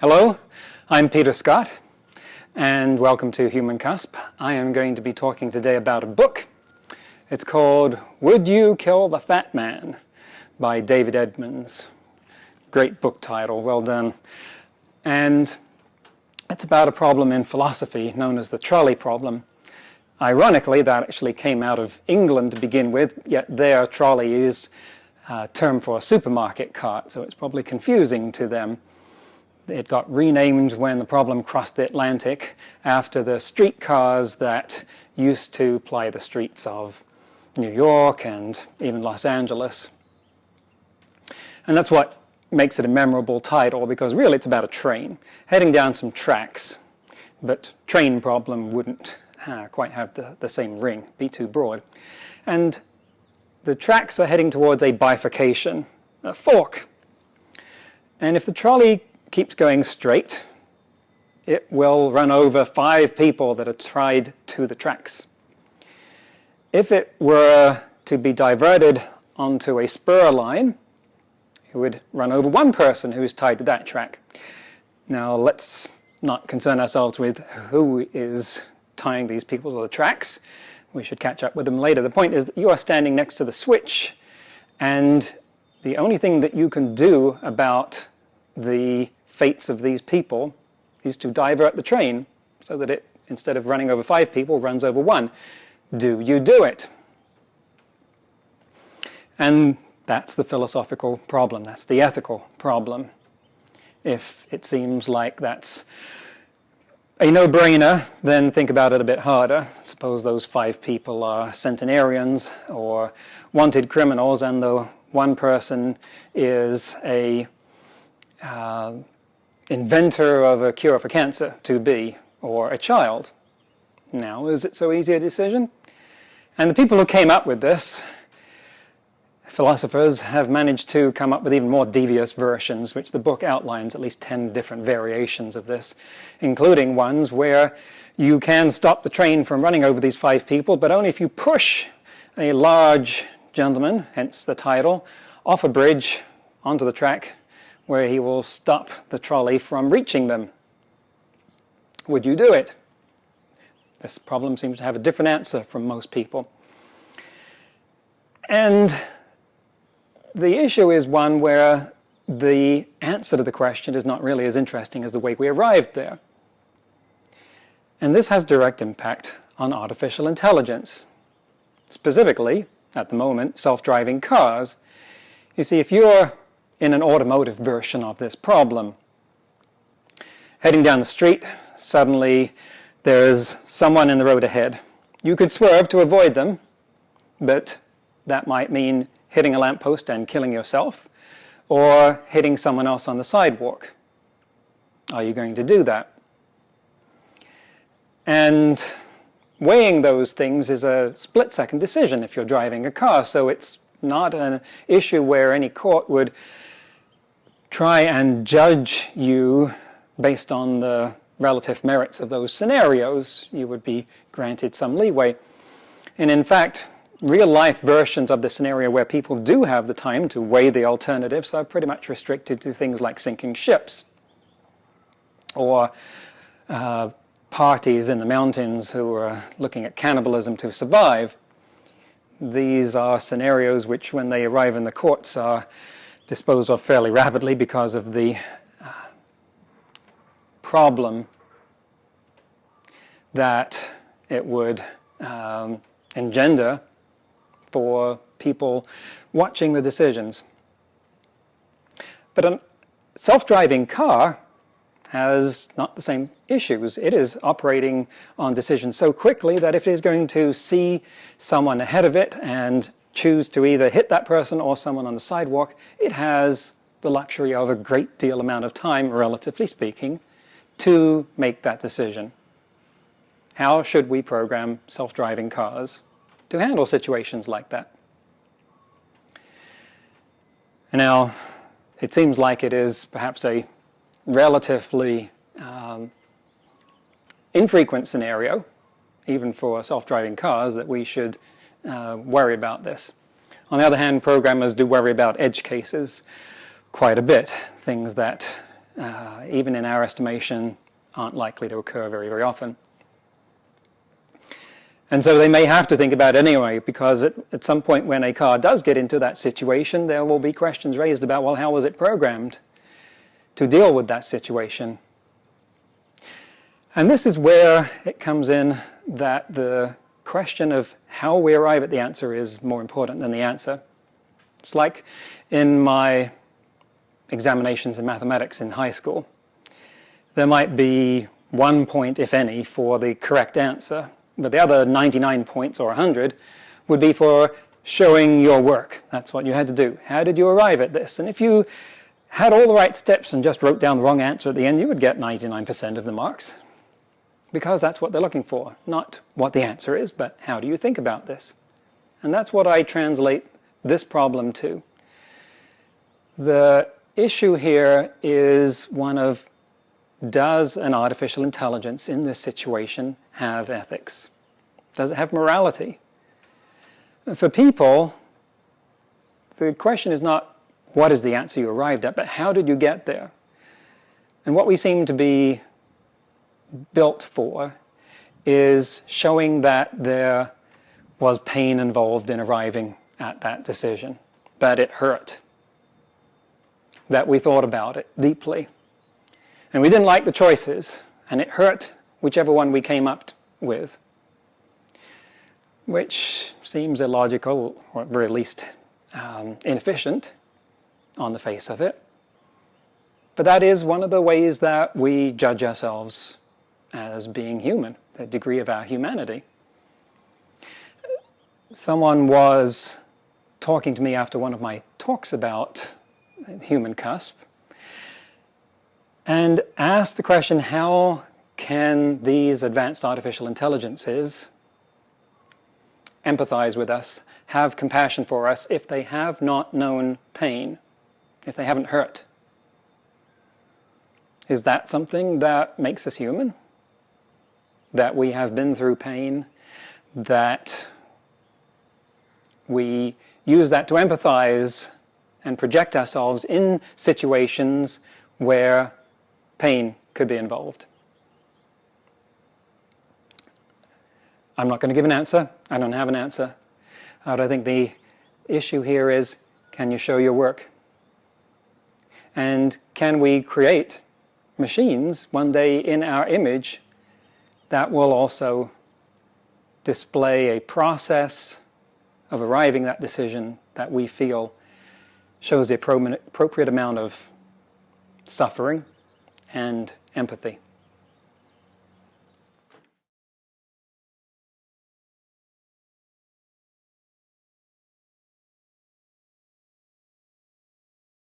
Hello, I'm Peter Scott, and welcome to Human Cusp. I am going to be talking today about a book. It's called Would You Kill the Fat Man by David Edmonds. Great book title, well done. And it's about a problem in philosophy known as the trolley problem. Ironically, that actually came out of England to begin with, yet their trolley is a term for a supermarket cart, so it's probably confusing to them. It got renamed when the problem crossed the Atlantic after the streetcars that used to ply the streets of New York and even Los Angeles. And that's what makes it a memorable title, because really it's about a train heading down some tracks. But train problem wouldn't quite have the same ring, be too broad. And the tracks are heading towards a bifurcation, a fork. And if the trolley keeps going straight, it will run over 5 people that are tied to the tracks. If it were to be diverted onto a spur line, it would run over 1 person who's tied to that track. Now let's not concern ourselves with who is tying these people to the tracks. We should catch up with them later. The point is that you are standing next to the switch, and the only thing that you can do about the fates of these people is to divert the train so that it, instead of running over 5 people, runs over 1. Do you do it? And that's the philosophical problem. That's the ethical problem. If it seems like that's a no-brainer, then think about it a bit harder. Suppose those 5 people are centenarians or wanted criminals, and the 1 person is a inventor of a cure for cancer, to be, or a child. Now, is it so easy a decision? And the people who came up with this, philosophers, have managed to come up with even more devious versions, which the book outlines at least 10 different variations of this, including ones where you can stop the train from running over these 5 people, but only if you push a large gentleman, hence the title, off a bridge onto the track, where he will stop the trolley from reaching them. Would you do it? This problem seems to have a different answer from most people. And the issue is one where the answer to the question is not really as interesting as the way we arrived there. And this has direct impact on artificial intelligence. Specifically, at the moment, self-driving cars. You see, if you're in an automotive version of this problem, heading down the street, suddenly there's someone in the road ahead. You could swerve to avoid them, but that might mean hitting a lamppost and killing yourself, or hitting someone else on the sidewalk. Are you going to do that? And weighing those things is a split-second decision if you're driving a car, so it's not an issue where any court would try and judge you based on the relative merits of those scenarios. You would be granted some leeway. And in fact, real-life versions of the scenario where people do have the time to weigh the alternatives are pretty much restricted to things like sinking ships, or parties in the mountains who are looking at cannibalism to survive. These are scenarios which, when they arrive in the courts, are disposed of fairly rapidly because of the problem that it would engender for people watching the decisions. But a self-driving car has not the same issues. It is operating on decisions so quickly that if it is going to see someone ahead of it and choose to either hit that person or someone on the sidewalk, it has the luxury of a great deal amount of time, relatively speaking, to make that decision. How should we program self-driving cars to handle situations like that? Now, it seems like it is perhaps a relatively infrequent scenario, even for self-driving cars, that we should worry about this. On the other hand, programmers do worry about edge cases quite a bit, things that even in our estimation, aren't likely to occur very, very often. And so they may have to think about it anyway, because at some point when a car does get into that situation, there will be questions raised about, well, how was it programmed to deal with that situation? And this is where it comes in that the question of how we arrive at the answer is more important than the answer. It's like in my examinations in mathematics in high school. There might be 1 point, if any, for the correct answer, but the other 99 points or 100 would be for showing your work. That's what you had to do. How did you arrive at this? And if you had all the right steps and just wrote down the wrong answer at the end, you would get 99% of the marks, because that's what they're looking for. Not what the answer is, but how do you think about this? And that's what I translate this problem to. The issue here is one of, does an artificial intelligence in this situation have ethics? Does it have morality? For people, the question is not what is the answer you arrived at, but how did you get there? And what we seem to be built for is showing that there was pain involved in arriving at that decision, that it hurt, that we thought about it deeply. And we didn't like the choices, and it hurt whichever one we came up with, which seems illogical, or at very least inefficient on the face of it. But that is one of the ways that we judge ourselves as being human, the degree of our humanity. Someone was talking to me after one of my talks about human cusp, and asked the question, how can these advanced artificial intelligences empathize with us, have compassion for us, if they have not known pain, if they haven't hurt? Is that something that makes us human? That we have been through pain, that we use that to empathize and project ourselves in situations where pain could be involved? I'm not going to give an answer. I don't have an answer. But I think the issue here is, can you show your work? And can we create machines one day in our image that will also display a process of arriving at that decision that we feel shows the appropriate amount of suffering and empathy?